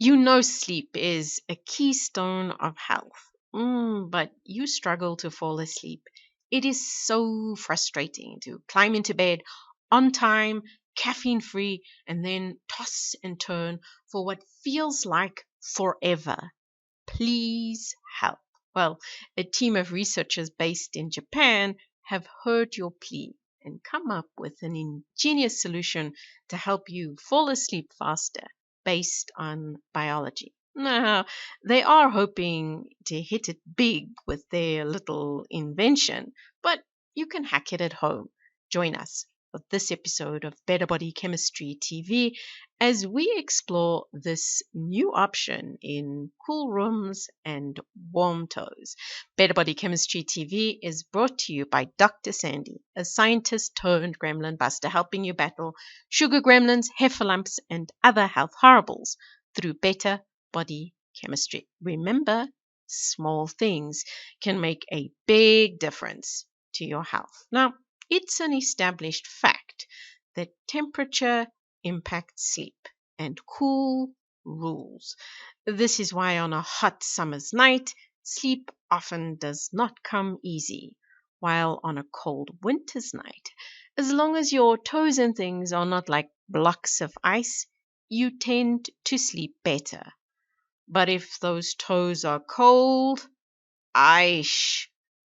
You know sleep is a keystone of health, but you struggle to fall asleep. It is so frustrating to climb into bed on time, caffeine free, and then toss and turn for what feels like forever. Please help. Well, a team of researchers based in Japan have heard your plea and come up with an ingenious solution to help you fall asleep faster based on biology. Now, they are hoping to hit it big with their little invention, but you can hack it at home. Join us for this episode of Better Body Chemistry TV as we explore this new option in cool rooms and warm toes. Better Body Chemistry TV is brought to you by Dr. Sandy, a scientist turned gremlin buster, helping you battle sugar gremlins, heifer lumps, and other health horribles through better body chemistry. Remember, small things can make a big difference to your health. Now, it's an established fact that temperature impacts sleep and cool rules. This is why on a hot summer's night, sleep often does not come easy, while on a cold winter's night, as long as your toes and things are not like blocks of ice, you tend to sleep better. But if those toes are cold, aish,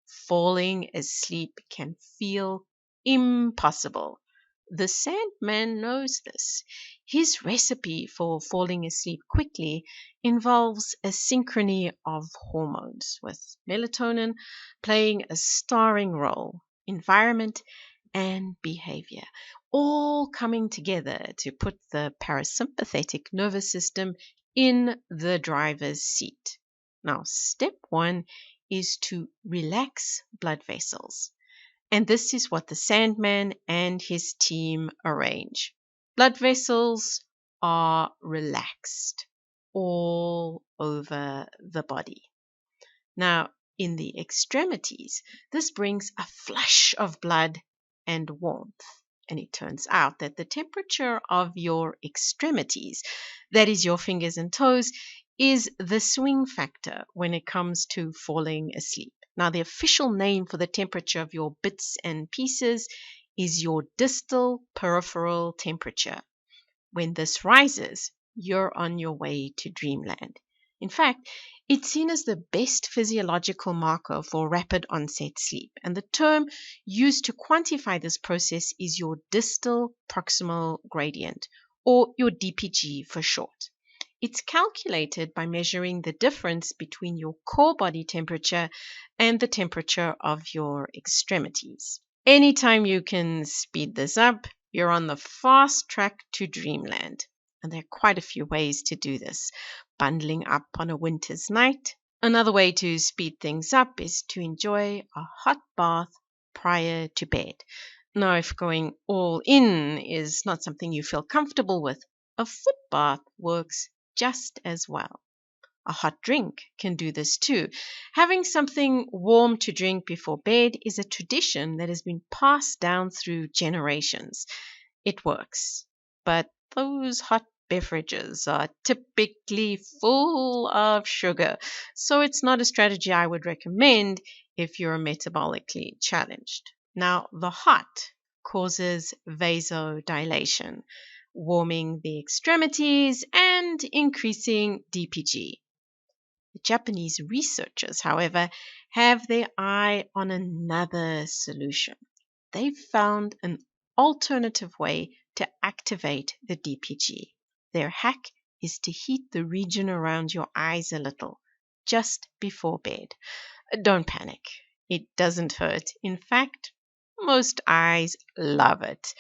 falling asleep can feel impossible. The Sandman knows this. His recipe for falling asleep quickly involves a synchrony of hormones, with melatonin playing a starring role, environment and behavior, all coming together to put the parasympathetic nervous system in the driver's seat. Now, step one is to relax blood vessels. And this is what the Sandman and his team arrange. Blood vessels are relaxed all over the body. Now, in the extremities, this brings a flush of blood and warmth. And it turns out that the temperature of your extremities, that is your fingers and toes, is the swing factor when it comes to falling asleep. Now, the official name for the temperature of your bits and pieces is your distal peripheral temperature. When this rises, you're on your way to dreamland. In fact, it's seen as the best physiological marker for rapid onset sleep, and the term used to quantify this process is your distal proximal gradient, or your DPG for short. It's calculated by measuring the difference between your core body temperature and the temperature of your extremities. Anytime you can speed this up, you're on the fast track to dreamland. And there are quite a few ways to do this. Bundling up on a winter's night. Another way to speed things up is to enjoy a hot bath prior to bed. Now, if going all in is not something you feel comfortable with, a foot bath works just as well. A hot drink can do this too. Having something warm to drink before bed is a tradition that has been passed down through generations. It works. But those hot beverages are typically full of sugar, so it's not a strategy I would recommend if you're metabolically challenged. Now, the hot causes vasodilation, warming the extremities and increasing DPG. The Japanese researchers, however, have their eye on another solution. They've found an alternative way to activate the DPG. Their hack is to heat the region around your eyes a little just before bed. Don't panic. It doesn't hurt. In fact, most eyes love it.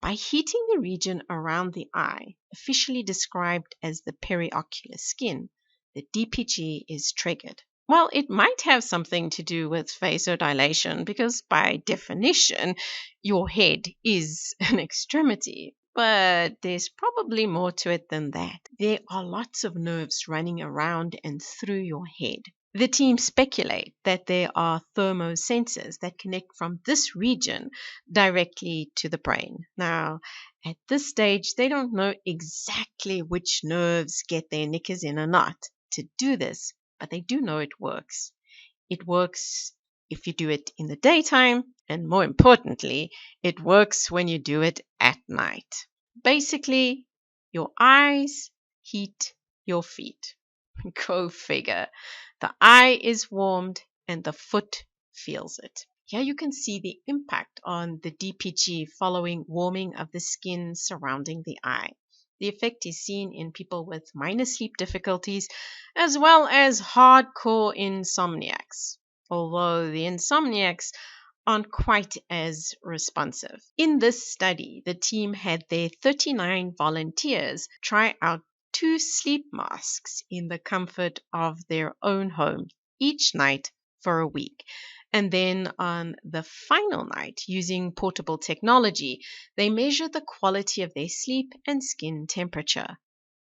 By heating the region around the eye, officially described as the periocular skin, the DPG is triggered. Well, it might have something to do with vasodilation because, by definition, your head is an extremity. But there's probably more to it than that. There are lots of nerves running around and through your head. The team speculate that there are thermosensors that connect from this region directly to the brain. Now, At this stage, they don't know exactly which nerves get their knickers in a knot to do this, but they do know it works. It works if you do it in the daytime, and more importantly, it works when you do it at night. Basically, your eyes heat your feet. Go figure. The eye is warmed and the foot feels it. Here you can see the impact on the DPG following warming of the skin surrounding the eye. The effect is seen in people with minor sleep difficulties as well as hardcore insomniacs, although the insomniacs aren't quite as responsive. In this study, the team had their 39 volunteers try out 2 sleep masks in the comfort of their own home each night for a week. And then on the final night, using portable technology, they measured the quality of their sleep and skin temperature.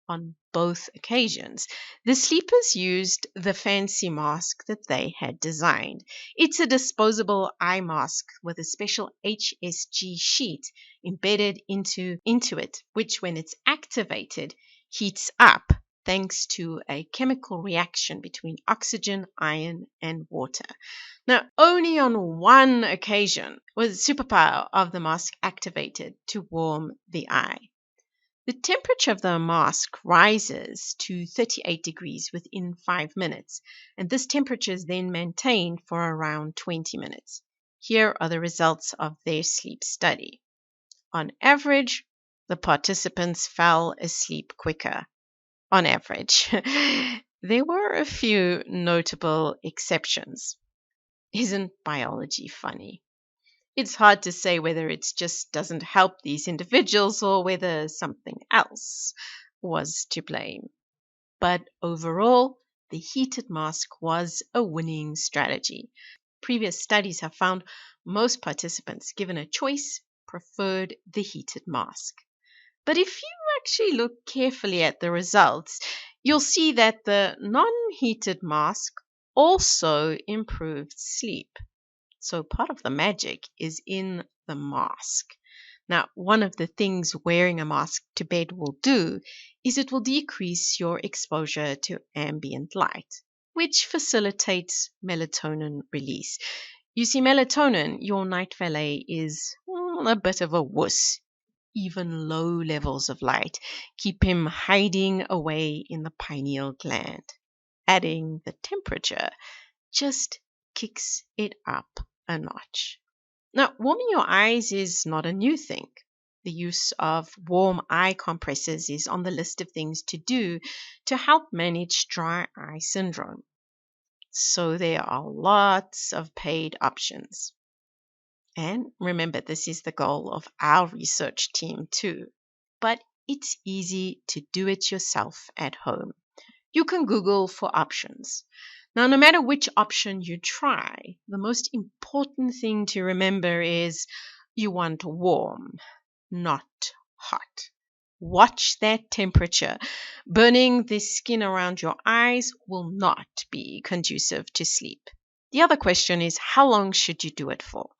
On both occasions, the sleepers used the fancy mask that they had designed. It's a disposable eye mask with a special HSG sheet embedded into it, which when it's activated, heats up thanks to a chemical reaction between oxygen, iron, and water. Now, only on one occasion was the superpower of the mask activated to warm the eye. The temperature of the mask rises to 38 degrees within 5 minutes, and this temperature is then maintained for around 20 minutes. Here are the results of their sleep study. On average, the participants fell asleep quicker. On average. There were a few notable exceptions. Isn't biology funny? It's hard to say whether it just doesn't help these individuals or whether something else was to blame. But overall, the heated mask was a winning strategy. Previous studies have found most participants, given a choice, preferred the heated mask. But if you actually look carefully at the results, you'll see that the non-heated mask also improved sleep. So part of the magic is in the mask. Now, one of the things wearing a mask to bed will do is it will decrease your exposure to ambient light, which facilitates melatonin release. You see, melatonin, your night valet, is a bit of a wuss. Even low levels of light keep him hiding away in the pineal gland. Adding the temperature just kicks it up a notch. Now, warming your eyes is not a new thing. The use of warm eye compressors is on the list of things to do to help manage dry eye syndrome. So there are lots of paid options. And remember, this is the goal of our research team too. But it's easy to do it yourself at home. You can Google for options. Now, no matter which option you try, the most important thing to remember is you want warm, not hot. Watch that temperature. Burning the skin around your eyes will not be conducive to sleep. The other question is, how long should you do it for?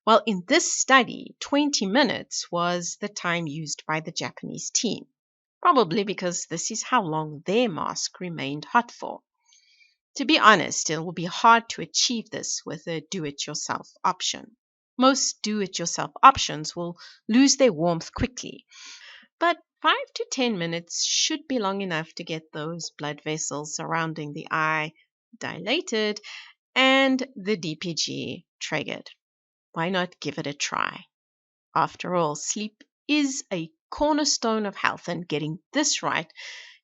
Well, in this study, 20 minutes was the time used by the Japanese team, probably because this is how long their mask remained hot for. To be honest, it will be hard to achieve this with a do-it-yourself option. Most do-it-yourself options will lose their warmth quickly, but 5 to 10 minutes should be long enough to get those blood vessels surrounding the eye dilated and the DPG triggered. Why not give it a try? After all, sleep is a cornerstone of health, and getting this right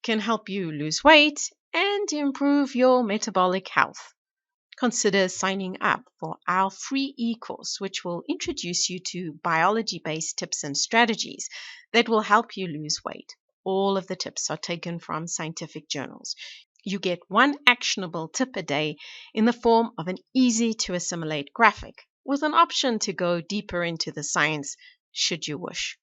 can help you lose weight and improve your metabolic health. Consider signing up for our free e-course, which will introduce you to biology-based tips and strategies that will help you lose weight. All of the tips are taken from scientific journals. You get one actionable tip a day in the form of an easy-to-assimilate graphic, with an option to go deeper into the science should you wish.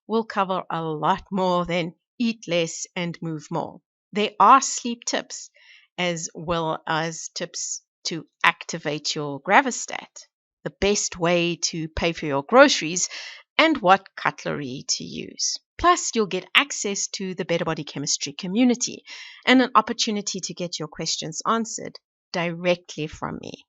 We'll cover a lot more than eat less and move more. There are sleep tips as well as tips to activate your Gravastat, the best way to pay for your groceries, and what cutlery to use. Plus, you'll get access to the Better Body Chemistry community and an opportunity to get your questions answered directly from me.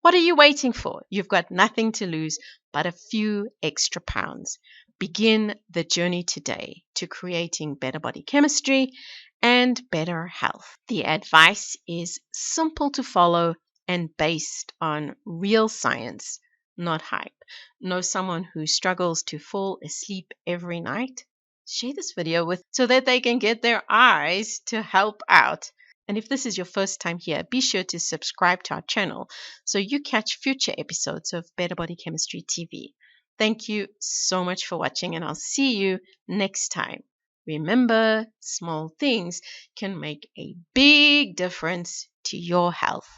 What are you waiting for? You've got nothing to lose but a few extra pounds. Begin the journey today to creating better body chemistry and better health. The advice is simple to follow and based on real science, not hype. Know someone who struggles to fall asleep every night? Share this video with so that they can get their eyes to help out. And if this is your first time here, be sure to subscribe to our channel so you catch future episodes of Better Body Chemistry TV. Thank you so much for watching, and I'll see you next time. Remember, small things can make a big difference to your health.